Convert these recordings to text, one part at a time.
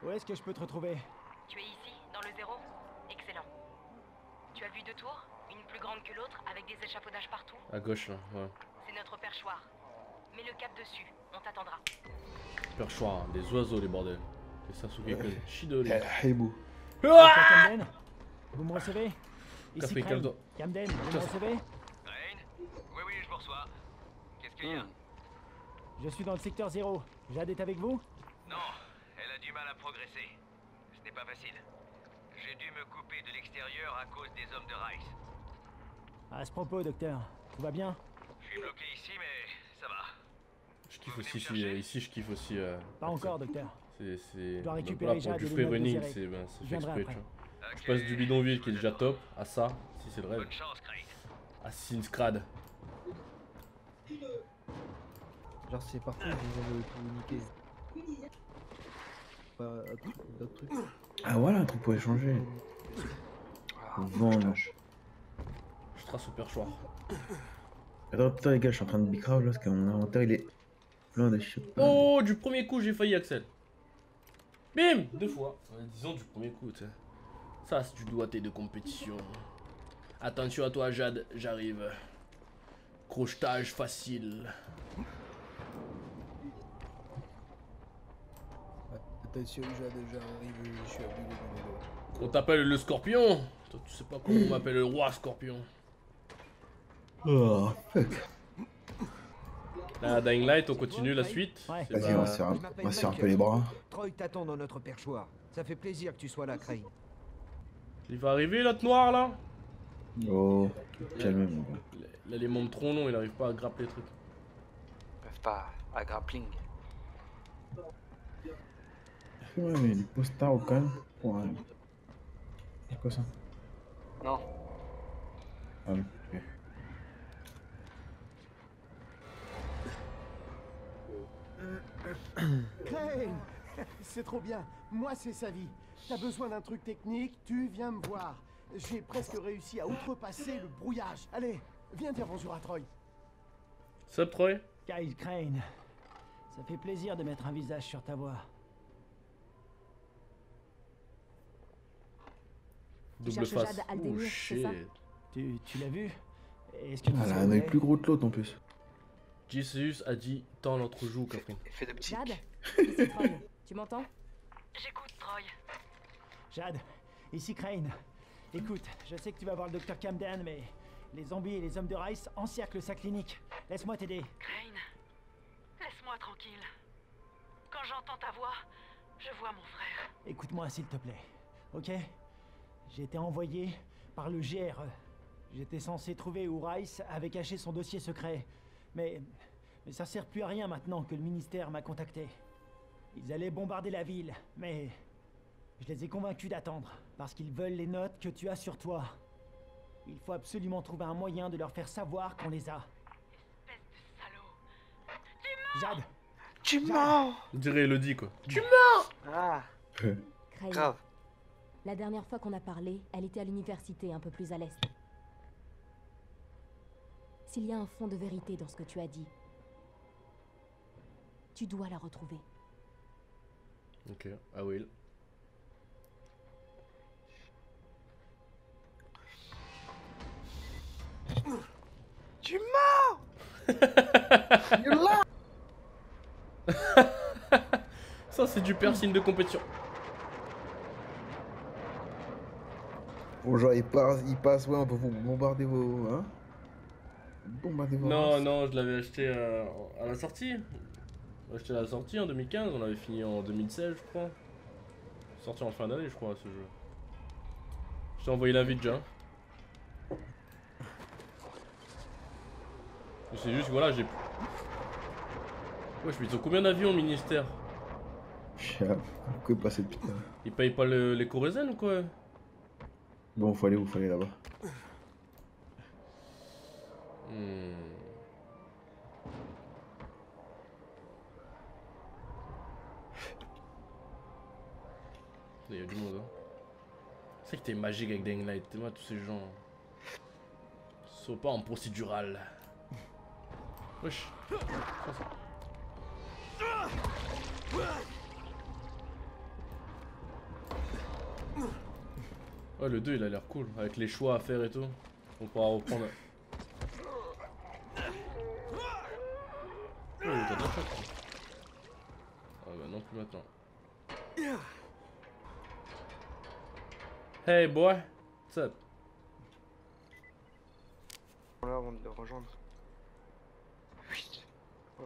Où est-ce que je peux te retrouver? Tu es ici, dans le 0? Excellent. Tu as vu deux tours, une plus grande que l'autre, avec des échafaudages partout? À gauche là, ouais. C'est notre perchoir. Mets le cap dessus, on t'attendra. Perchoir, des oiseaux les bordels. C'est Sasuke-kun. Shidori. Hibou. Docteur Camden? Vous me recevez? Ici Café Crane. Caldo. Camden, vous me recevez? Rain? Oui, je vous reçois. Qu'est-ce qu'il y a? Je suis dans le secteur 0. Jade est avec vous? Non, elle a du mal à progresser. Ce n'est pas facile. J'ai dû me couper de l'extérieur à cause des hommes de Rice. À ce propos, docteur, tout va bien? Je suis bloqué ici, mais ça va. Je kiffe Vous aussi venez me chercher ici, je kiffe aussi. Pas encore, docteur. C'est. dois récupérer pour Jade du et les free notes de running, Zerek. c'est Je fait viendrai exprès, tu après. vois. Ok, Je passe du bidonville qui est déjà top à ça, si c'est le rêve. Bonne chance, Crane. Assassin's Creed. Genre c'est parti, vous avez tout niqué. Pas d'autres trucs. Ah voilà, un truc pour échanger. Vendre. Je trace au perchoir. Attends, les gars, je suis en train de bicrave là parce que mon inventaire il est plein de shit. Oh, du premier coup, j'ai failli Axel. Bim! 2 fois. Ouais, disons du premier coup, tu sais. Ça, c'est du doigté de compétition. Attention à toi, Jade, j'arrive. Crochetage facile. Attention, j'arrive, je suis habillé de vélo. On t'appelle le scorpion. Toi, tu sais pas comment on m'appelle le roi scorpion. Oh, fuck. Là, Dying Light, on continue la suite. Ouais. C'est Vas-y, pas- on va se faire un peu les bras. Troy t'attend dans notre perchoir. Ça fait plaisir que tu sois là, Crane. Il va arriver, l'autre noir, là. Oh, calme-moi. Là, les membres trop longs, il arrive pas à grappler les trucs. Ils peuvent pas à grappling. Ouais, mais les postards au calme. Ouais. C'est quoi ça? Non. Ah oui, ok. Crane! C'est trop bien. Moi, c'est sa vie. T'as besoin d'un truc technique, tu viens me voir. J'ai presque réussi à outrepasser le brouillage. Allez, viens dire bonjour à Troy. Sup, Troy? Kyle Crane. Ça fait plaisir de mettre un visage sur ta voix. Double cherches face. Jade Aldemir, Oh c'est shit. ça? Tu l'as vu? Est-ce que tu Ah sais là, où un elle œil est? plus gros que l'autre en plus. Jesus a dit tends l'autre joue, Catherine. Fais de petits. Jade? Ici Troy. Tu m'entends? J'écoute, Troy. Jade, ici Crane. Écoute, je sais que tu vas voir le docteur Camden, mais les zombies et les hommes de Rice encerclent sa clinique. Laisse-moi t'aider. Crane, laisse-moi tranquille. Quand j'entends ta voix, je vois mon frère. Écoute-moi s'il te plaît, ok? J'ai été envoyé par le GRE. J'étais censé trouver où Rice avait caché son dossier secret. Mais ça sert plus à rien maintenant que le ministère m'a contacté. Ils allaient bombarder la ville, mais je les ai convaincus d'attendre, parce qu'ils veulent les notes que tu as sur toi. Il faut absolument trouver un moyen de leur faire savoir qu'on les a. Espèce de salaud. Jade, Tu mens. On dirait Elodie, quoi. Ah, Crane, grave. la dernière fois qu'on a parlé, elle était à l'université, un peu plus à l'est. S'il y a un fond de vérité dans ce que tu as dit, tu dois la retrouver. Ok, I will. Tu mens. Ça, c'est du piercing de compétition. Bon, genre, il passe, ouais, on peut vous bombarder vos. Hein? Bombarder vos. Non, races. non, je l'avais acheté à la sortie. On l'a acheté à la sortie en 2015, on l'avait fini en 2016, je crois. Sorti en fin d'année, je crois, ce jeu. Je t'ai envoyé l'invite déjà. C'est juste, voilà, j'ai. Wesh, mais ils ont combien d'avions au ministère? Je sais pas, pourquoi passer putain. Ils payent pas les Corézennes ou quoi? Bon, faut aller où? Faut aller là-bas. Il y a du monde, hein. C'est que t'es magique avec Dying Light, moi tous ces gens. Sont pas en procédural. Wesh. Ouais, le 2 il a l'air cool, avec les choix à faire et tout. On pourra reprendre. Oh, t'as de la chance. Ah bah non, plus maintenant. Hey boy, what's up? Là avant de le rejoindre. Chut. Ah,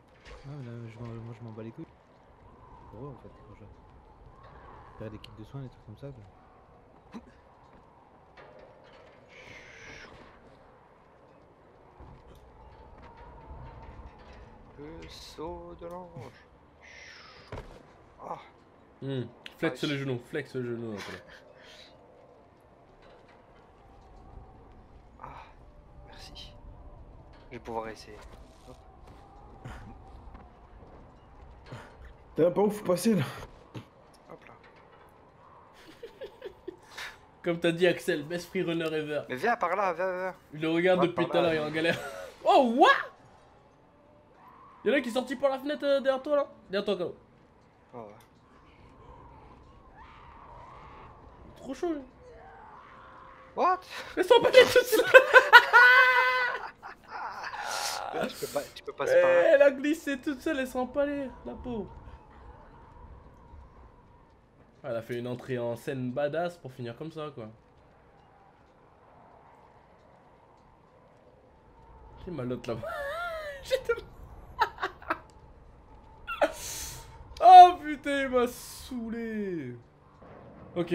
là, moi je m'en bats les couilles. Pour eux en fait, quand je faire des kits de soins, des trucs comme ça quoi. Le saut de l'ange. Ah. Flex le genou, flex le genou. Après. Ah. Merci. Je vais pouvoir essayer. Hop. T'es pas où faut passer là? Hop là. Comme t'as dit Axel, best free runner ever. Mais viens par là, viens. Il le regarde Ouais, depuis par tout à là, l'heure, il est en galère. Oh, what? Y'en a qui est sorti par la fenêtre derrière toi là? Derrière toi, Kao. Oh, ouais. Trop chaud, lui. What? Laisse-toi pas tout de suite. Tu peux passer par là. Elle a glissé toute seule, elle s'est empalée, la pauvre. Elle a fait une entrée en scène badass pour finir comme ça, quoi. J'ai mal l'autre là-bas. Oh putain, il m'a saoulé. Ok.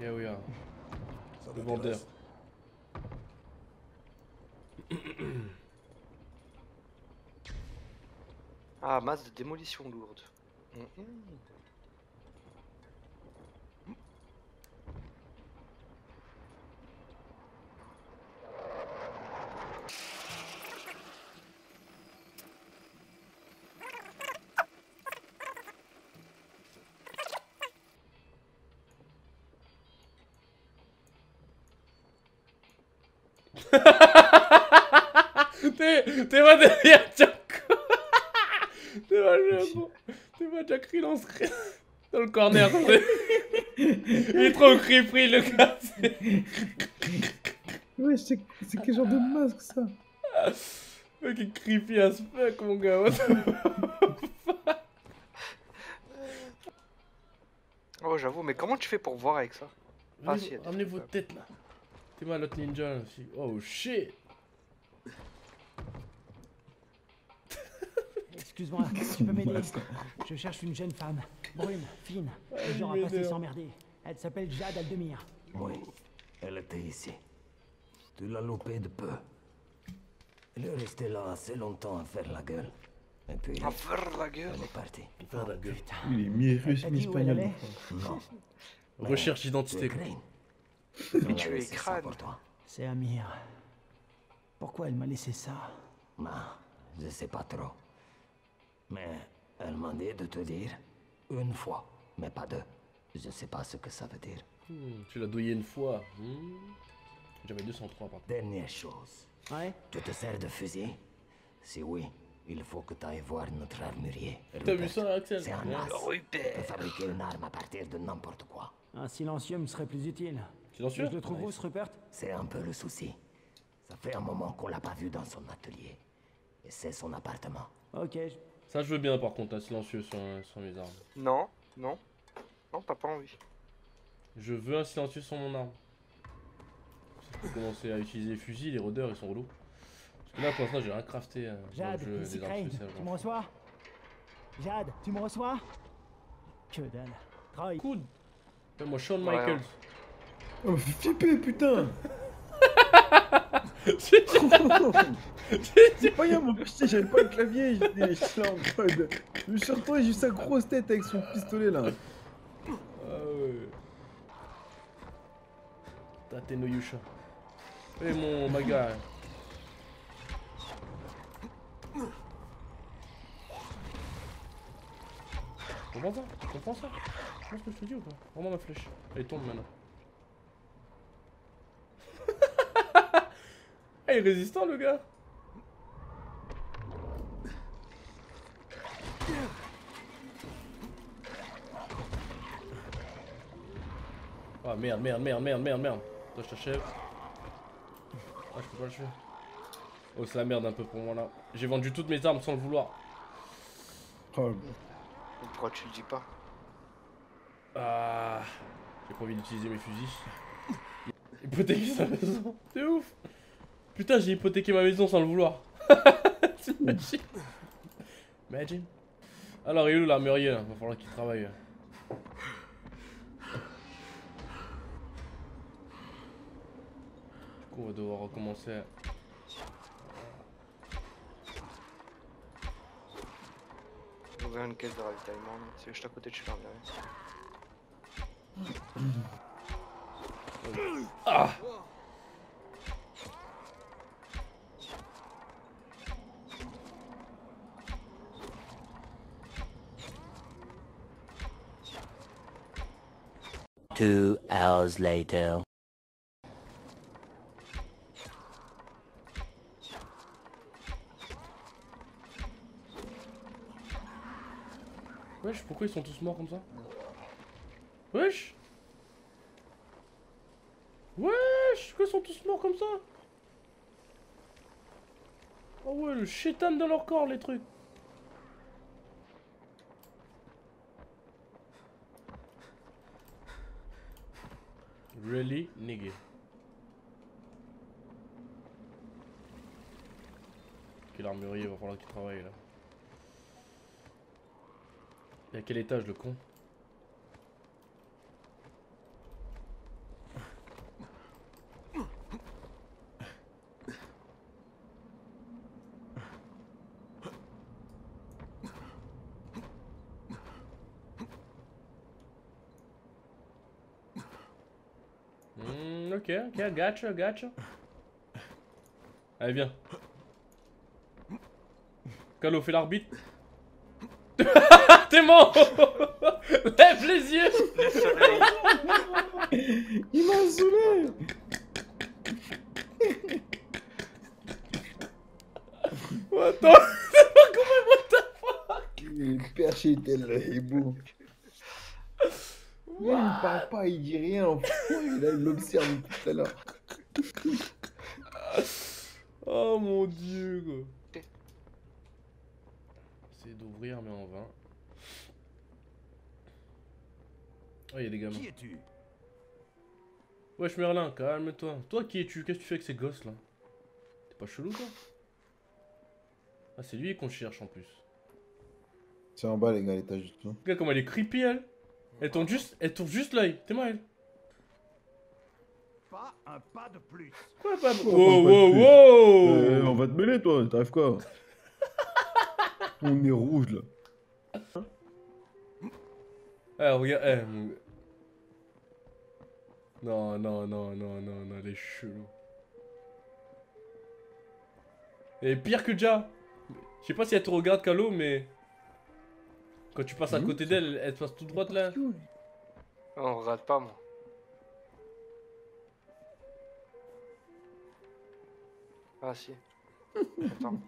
Yeah we are. Le vendeur. Ah, masse de démolition lourde. T'es pas derrière Jack. T'es pas Jack Relance dans le corner. Il est trop creepy le gars. Ouais, c'est quel genre de masque ça? Le mec est creepy as fuck mon gars. What the fuck? Oh, j'avoue, mais comment tu fais pour voir avec ça? Ah, si, Ramenez votre tête là. T'es mal l'autre ninja là aussi. Oh shit. Excuse-moi, tu peux m'aider? Je cherche une jeune femme, brune, fine, le genre à passer s'emmerder. Elle s'appelle Jade Aldemir. Oui, elle était ici. Tu l'as loupé de peu. Elle est restée là assez longtemps à faire la gueule. Et puis, À faire la gueule. elle est partie. Faire la gueule. Il est mi-russe, Elle dit où elle mi-espagnol. allait? Non. Recherche d'identité. Tu es Crane. Mais On a tu es laissé ça crâne. pour toi. C'est Amir. Pourquoi elle m'a laissé ça? Bah, je sais pas trop. Mais elle m'a dit de te dire une fois, mais pas deux. Je sais pas ce que ça veut dire. Tu l'as douillé une fois. J'avais 203 par contre. Dernière chose. Ouais? Tu te sers de fusil? Si oui, il faut que tu ailles voir notre armurier. T'as vu ça Axel? C'est un Ouais. as. Rupert. Il peut fabriquer une arme à partir de n'importe quoi. Un silencieux me serait plus utile. Silencieux? Je le trouve où, ce Rupert? C'est un peu le souci. Ça fait un moment qu'on l'a pas vu dans son atelier. Et c'est son appartement. Ok, Ça je veux bien par contre, un silencieux sur mes armes. Non, non. Non, t'as pas envie. Je veux un silencieux sur mon arme. Si je peux commencer à utiliser les fusils, les rôdeurs ils sont relous. Parce que là pour l'instant j'ai rien crafté dans le Jade, jeu ici des armes Crane, spéciales. tu me reçois? Jade, tu me reçois? Que dalle. Troy. Cool. Moi Shawn Ouais, Michaels. Oh, me fait flipper, putain! Incroyable, mon petit, j'avais pas le clavier, j'étais là en mode. Je me suis retrouvé juste sa grosse tête avec son pistolet là. Ah ouais. Tate no Yusha. Et mon maga. Comprends ça? Tu comprends ça? Tu comprends ce que je te dis ou pas? Rends-moi ma flèche. Elle tombe maintenant. Ah, il est résistant le gars. Ah merde, merde, merde, merde, merde, merde. Toi, je t'achève. Ah, je peux pas le tuer. Oh, c'est la merde un peu pour moi là. J'ai vendu toutes mes armes sans le vouloir. Oh, Pourquoi tu le dis pas? Ah, j'ai pas envie d'utiliser mes fusils. Hypothéquer sa maison, c'est ouf. Putain, j'ai hypothéqué ma maison sans le vouloir. T'imagines? Imagine. Alors, il est où l'armurier là? Va falloir qu'il travaille. Du coup, on va devoir recommencer. J'ai ouvert une caisse de ravitaillement, c'est juste à côté de chez l'armurier. Ah! Two hours later. Wesh, pourquoi ils sont tous morts comme ça? Wesh! Wesh! Pourquoi ils sont tous morts comme ça? Oh ouais, le chétan dans leur corps, les trucs! Really, nigga. Quel armurier, va falloir qu'il travaille là. Et à quel étage le con? Ok, gotcha, gotcha. Allez, viens. Calo, fais l'arbitre. T'es mort. Lève les yeux. il m'a saoulé. What the fuck? Il est perché tel hibou. Il parle pas, il dit rien. Il l'observe depuis tout à l'heure. Oh mon dieu, quoi. Essayer d'ouvrir, mais en vain. Oh, il y a des gamins. Qui es-tu? Wesh Merlin, calme-toi. Toi, qui es-tu? Qu'est-ce que tu fais avec ces gosses là? T'es pas chelou, toi? Ah, c'est lui qu'on cherche en plus. C'est en bas, les gars, l'étage du tout. Regarde comment elle est creepy, elle. Elle tourne juste l'œil. T'es mal, elle. Pas un pas de plus. Quoi, pas de... Oh, Wow, pas de wow, plus. wow. On va te mêler, toi. T'arrives quoi? On est rouge, là. Eh, regarde, eh. Non, elle est chelou. Elle est pire que Ja. Je sais pas si elle te regarde, Calo, mais... Quand tu passes à côté d'elle, elle passe tout droite, là. On regarde pas, moi. Ah, si. Attends.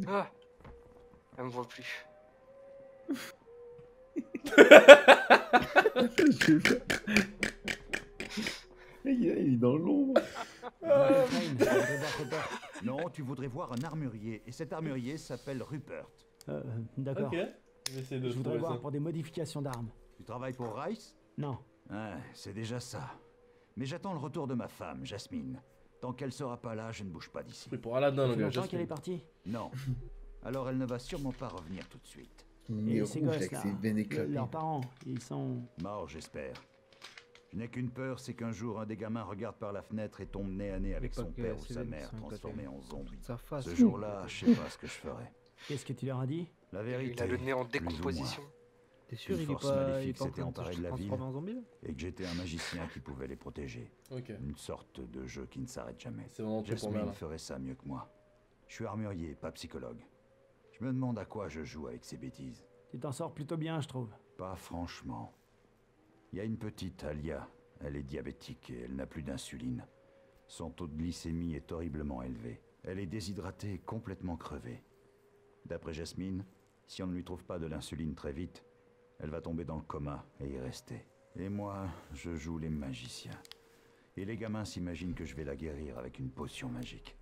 Ah, elle me voit plus. Il est dans l'ombre. Non, tu voudrais voir un armurier, et cet armurier s'appelle Rupert. D'accord. Ok. J'essaie de Je voudrais trouver voir ça. pour des modifications d'armes. Tu travailles pour Rice? Non. Ouais, c'est déjà ça. Mais j'attends le retour de ma femme, Jasmine. Tant qu'elle sera pas là, je ne bouge pas d'ici. Oui, pour Aladdin, Ça le fait gars. longtemps qu'elle est Jasmine. partie. Non. Alors elle ne va sûrement pas revenir tout de suite. Il est Et ces rouge gosses avec là, ses veines éclatées. leurs parents, ils sont... Mort, j'espère. Je n'ai qu'une peur, c'est qu'un jour un des gamins regarde par la fenêtre et tombe nez à nez avec pas son que père ou ses sa veines mère sont transformés éclatées. en zombies. Sa face. Ce jour-là, je sais pas ce que je ferai. Qu'est-ce que tu leur as dit? La vérité. Il a le nez en plus ou moins. décomposition. T'es sûr, Une il est force pas maléfique en s'était train emparé de de la se ville. transformer en zombie là? Et que j'étais un magicien qui pouvait les protéger. Ok. Une sorte de jeu qui ne s'arrête jamais. C'est vraiment trop pour Jasmine Merlin. ferait ça mieux que moi. Je suis armurier, pas psychologue. Je me demande à quoi je joue avec ces bêtises. Tu t'en sors plutôt bien, je trouve. Pas franchement. Il y a une petite, Alia. Elle est diabétique et elle n'a plus d'insuline. Son taux de glycémie est horriblement élevé. Elle est déshydratée et complètement crevée. D'après Jasmine, si on ne lui trouve pas de l'insuline très vite, elle va tomber dans le coma et y rester. Et moi, je joue les magiciens. Et les gamins s'imaginent que je vais la guérir avec une potion magique.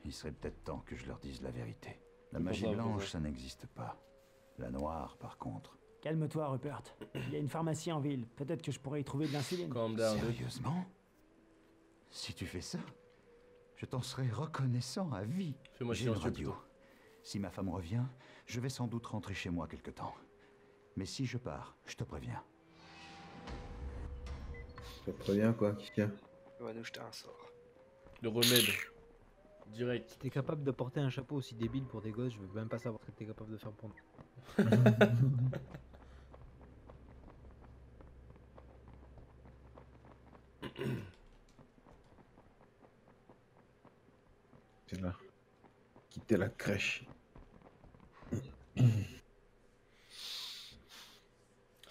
Il serait peut-être temps que je leur dise la vérité. La magie blanche, ça n'existe pas. La noire, par contre. Calme-toi, Rupert. Il y a une pharmacie en ville. Peut-être que je pourrais y trouver de l'insuline. Sérieusement? Si tu fais ça, je t'en serai reconnaissant à vie. J'ai une radio. Si ma femme revient, je vais sans doute rentrer chez moi quelque temps. Mais si je pars, je te préviens. Je te préviens quoi, Kika. Il va nous jeter un sort. Le remède. Direct. Si t'es capable de porter un chapeau aussi débile pour des gosses, je veux même pas savoir ce que t'es capable de faire pour nous. C'est là. Quitter la crèche.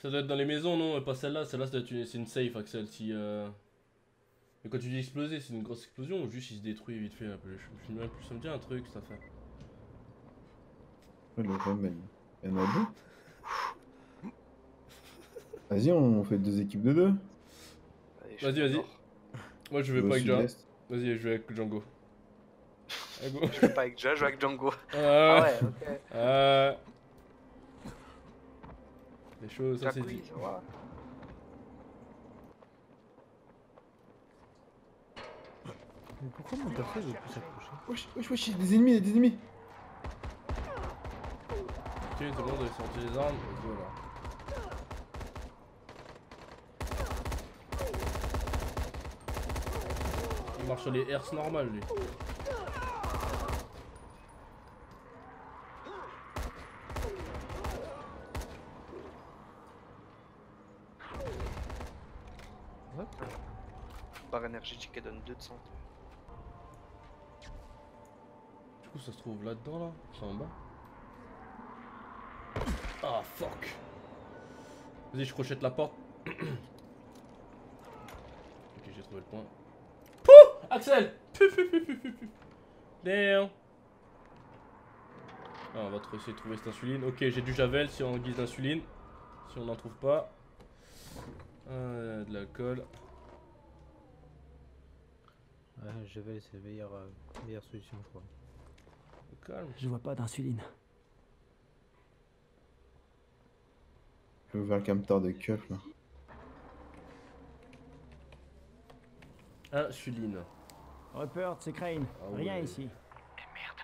Ça doit être dans les maisons, non? Pas celle-là. Celle-là, c'est une safe, Axel. Si, Mais quand tu dis exploser, c'est une grosse explosion ou juste il se détruit vite fait un peu? Je me plus, ça me dit un truc, cette affaire. Le remède. Il y en a deux. Vas-y, on fait 2 équipes de 2. Vas-y. Moi je vais pas avec Django. Vas-y, je vais avec Django. Je vais pas avec Django, je vais avec Django. Ah ouais, ok. Les choses, ça c'est dit. Mais pourquoi mon perso veut plus s'accrocher? Wesh, il y a des ennemis, Ok, tout le monde a sorti les armes, et voilà. Il marche sur les hertz normales, lui. Barre énergétique elle donne 2 de santé. Du coup ça se trouve là-dedans là, c'est en bas. Ah fuck. Vas-y je crochette la porte. Ok j'ai trouvé le point. Pouh Axel. Damn. Ah, on va essayer de trouver cette insuline. Ok j'ai du javel si on guise d'insuline. Si on n'en trouve pas. De l'alcool. Ouais, je vais c'est la meilleure solution je crois. Calme. Je vois pas d'insuline. J'ai ouvert le camtar de keuf là. Insuline. Rupert, c'est Crane. Rien ici.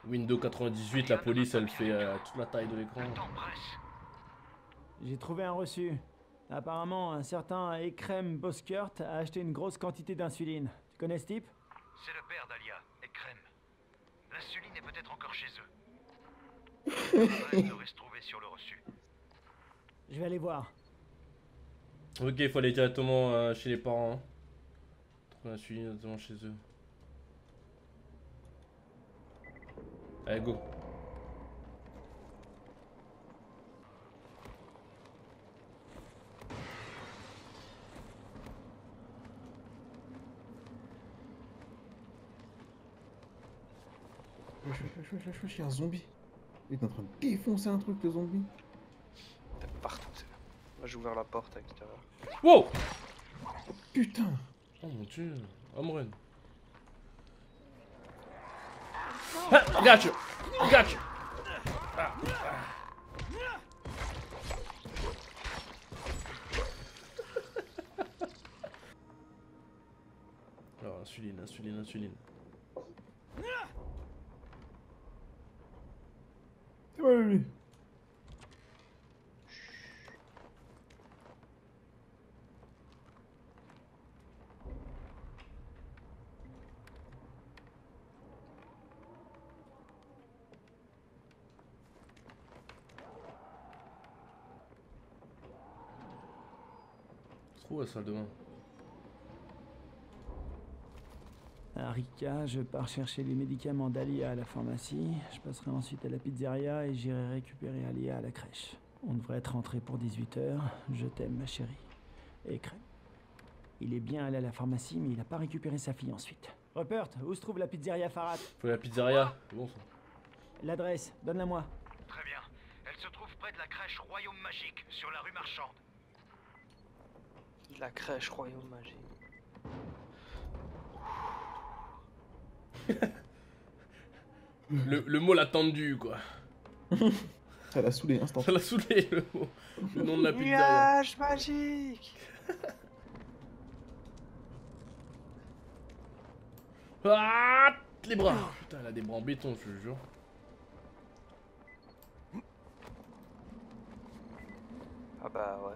Windows 98, la police elle fait toute la taille de l'écran. J'ai trouvé un reçu. Apparemment, un certain Ekrem Boskert a acheté une grosse quantité d'insuline. Tu connais ce type? C'est le père d'Alia, Ekrem. L'insuline est peut-être encore chez eux. L'adresse devrait se trouver sur le reçu. Je vais aller voir. Ok, il faut aller directement chez les parents. Hein. Trouver l'insuline directement chez eux. Allez, go. Wesh, il y a un zombie. Il est en train de défoncer un truc, le zombie. T'es partout, c'est là. Moi j'ai ouvert la porte à l'extérieur. Wow! Oh putain! Oh mon dieu, Amren. Gotcha! Gotcha! Alors, insuline. C'est moi lui. Trouve la salle de bain. Rika, je pars chercher les médicaments d'Alia à la pharmacie. Je passerai ensuite à la pizzeria et j'irai récupérer Alia à la crèche. On devrait être rentré pour 18 h. Je t'aime, ma chérie. Et Crème. Il est bien allé à la pharmacie, mais il n'a pas récupéré sa fille ensuite. Rupert, où se trouve la pizzeria Farhat? Faut la pizzeria, c'est bon ça. L'adresse, donne-la-moi. Très bien. Elle se trouve près de la crèche Royaume Magique, sur la rue Marchande. La crèche royaume magique. Le mot l'a tendu, quoi. Ça l'a saoulé, instant. Ça l'a saoulé, le mot. Le nom de la pizzeria. Nuage magique. Ah, les bras. Putain, elle a des bras en béton, je te jure. Ah bah ouais.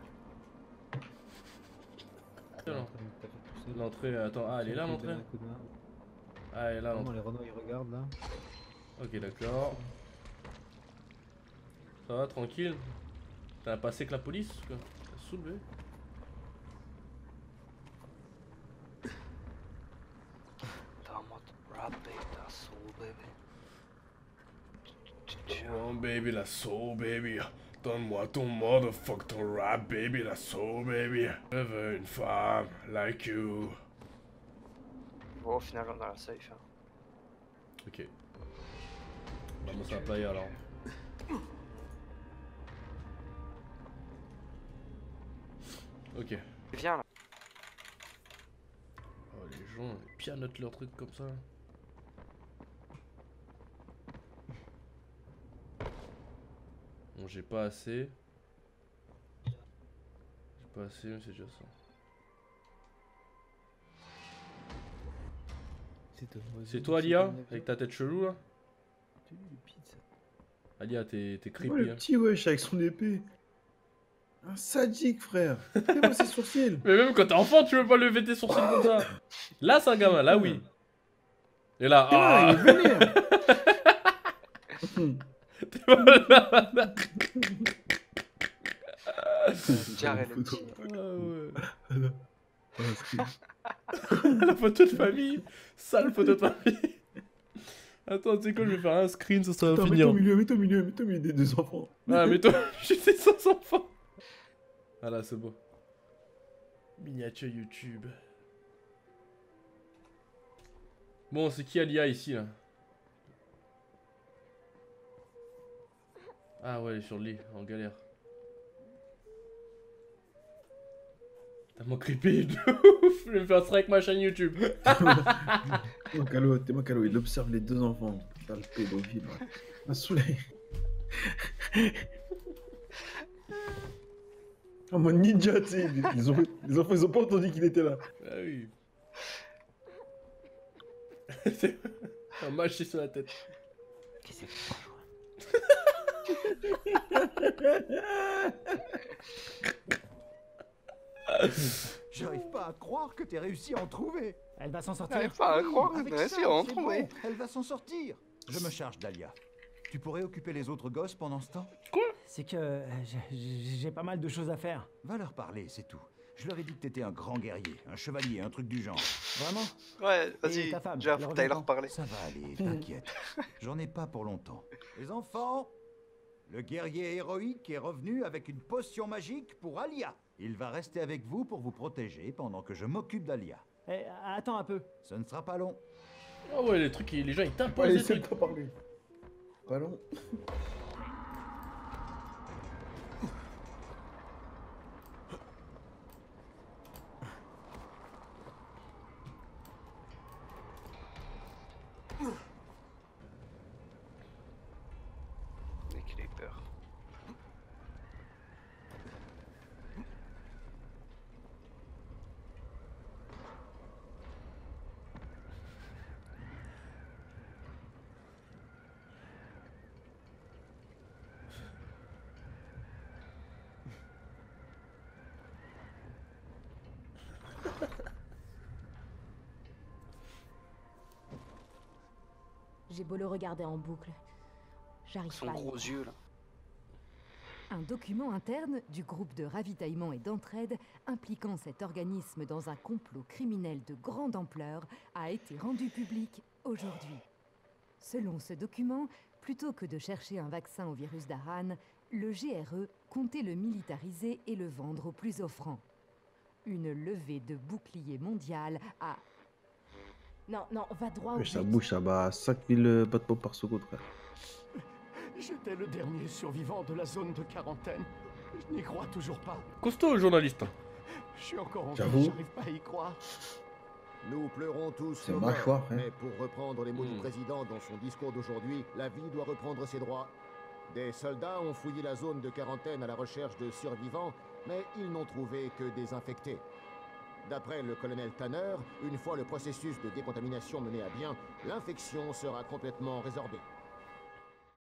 L'entrée, attends, ah, elle est là l'entrée. Ah, elle est là l'entrée. Les Renault ils regardent là. Ok, d'accord. Ça va, tranquille. T'as passé que la police, quoi. T'as soulevé. Rap baby, la soul baby. Oh baby, la soul baby. Donne-moi ton motherfuck ton rap baby, la soul baby. Je veux une femme like you. Bon, au final, on a la safe. Hein. Ok. Bah, moi, ça va pas y aller alors. Ok. Viens là. Oh, les gens, ils pianotent leurs trucs comme ça. Bon, j'ai pas assez. J'ai pas assez, mais c'est déjà ça. C'est toi, Alia, avec ta tête chelou là? Alia, t'es creepy. Ouais, le petit wesh avec son épée. Un sadique, frère. Fais-moi ses sourcils. Mais même quand t'es enfant, tu veux pas lever tes sourcils comme ça. Là, c'est un gamin, là, oui. Et là, ah, il est vénère. Jared le petit. La photo de famille. Sale photo de famille. Attends, tu sais quoi, je vais faire un screen, ça va finir. Mets-toi au milieu des deux enfants. Ah, mais toi, j'étais sans enfant. Ah là, c'est beau. Miniature YouTube. Bon, c'est qui Alia ici, là? Ah ouais, elle est sur le lit, en galère. Tellement creepy, de ouf. Je vais me faire strike ma chaîne YouTube. T'es mon calo, il observe les deux enfants. Putain, le pédophile. M'a saoulé. Oh mon ninja, tu sais. Les enfants, ils ont pas entendu qu'il était là. Ah oui. C'est un match sur la tête. Qu'est-ce que c'est? J'arrive pas à croire que t'aies réussi à en trouver. Elle va s'en sortir. J'arrive pas à croire Avec qu'on a ça, réussi à en c'est trouver. bon, elle va s'en sortir. Je me charge d'Alia. Tu pourrais occuper les autres gosses pendant ce temps? C'est que j'ai pas mal de choses à faire. Va leur parler, c'est tout. Je leur ai dit que t'étais un grand guerrier, un chevalier, un truc du genre. Vraiment? Ouais, Et vas-y, ta femme, Jeff, elle t'ailles revient leur parler. Ça va aller, t'inquiète. J'en ai pas pour longtemps. Les enfants, le guerrier héroïque est revenu avec une potion magique pour Alia. Il va rester avec vous pour vous protéger pendant que je m'occupe d'Alia. Eh, attends un peu. Ce ne sera pas long. Ah ouais, les trucs, les gens ils t'imposent Allez, des c'est trucs. pas parler. Pas long. Dès qu'il ait peur. J'ai beau le regarder en boucle. J'arrive Son pas à y gros croire. yeux là. Un document interne du groupe de ravitaillement et d'entraide impliquant cet organisme dans un complot criminel de grande ampleur a été rendu public aujourd'hui. Selon ce document, plutôt que de chercher un vaccin au virus d'Aran, le GRE comptait le militariser et le vendre aux plus offrants. Une levée de bouclier mondial a... Non, non, va droit au Mais ça but. bouge, ça bat 5000 pas de pop par seconde, frère. J'étais le dernier survivant de la zone de quarantaine. Je n'y crois toujours pas. Costaud, journaliste. Je suis encore en vie, J'avoue. j'arrive pas à y croire. Nous pleurons tous C'est nos ma morts, foi, hein. mais pour reprendre les mots du président dans son discours d'aujourd'hui, la vie doit reprendre ses droits. Des soldats ont fouillé la zone de quarantaine à la recherche de survivants, mais ils n'ont trouvé que des infectés. D'après le colonel Tanner, une fois le processus de décontamination mené à bien, l'infection sera complètement résorbée.